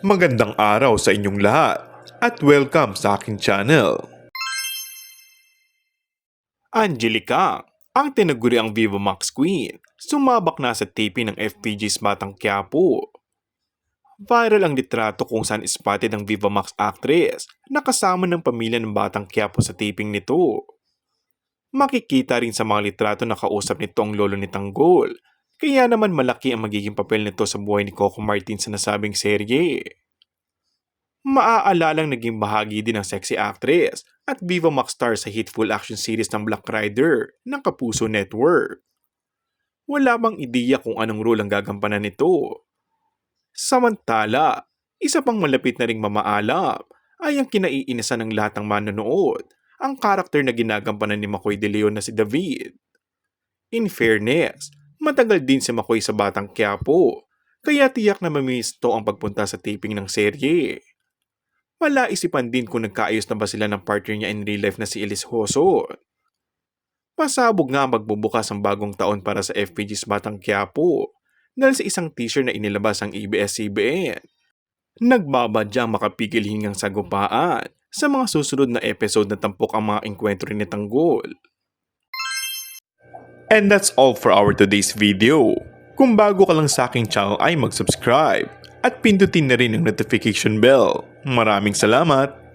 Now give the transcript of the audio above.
Magandang araw sa inyong lahat at welcome sa aking channel. Angelica, ang tinaguriang Viva Max Queen, sumabak na sa taping ng FPG's Batang Quiapo. Viral ang litrato kung saan spotted ang Viva Max actress na kasama ng pamilya ng Batang Quiapo sa taping nito. Makikita rin sa mga litrato na kausap nito ang lolo ni Tanggol, kaya naman malaki ang magiging papel nito sa buhay ni Coco Martin sa nasabing serye. Maaalalang naging bahagi din ng sexy actress at Viva Max star sa hitful action series ng Black Rider ng Kapuso Network. Wala bang ideya kung anong role ang gagampanan nito? Samantala, isa pang malapit na ring mamaalap ay ang kinaiinisan ng lahat ng manonood, ang karakter na ginagampanan ni McCoy De Leon na si David. In fairness, matagal din si McCoy sa Batang Quiapo, kaya tiyak na mamisto ang pagpunta sa taping ng serye. Malaisipan din kung nagkaayos na ba sila ng partner niya in real life na si Elise Hoson. Pasabog nga magbubukas ang bagong taon para sa FPG's Batang Quiapo dahil sa isang teaser na inilabas ang ABS-CBN. Nagbabadyang makapigil hingang sagupaan sa mga susunod na episode na tampok ang mga engkwentro ni Tanggol. And that's all for our today's video. Kung bago ka lang sa aking channel ay mag-subscribe at pindutin na rin ang notification bell. Maraming salamat!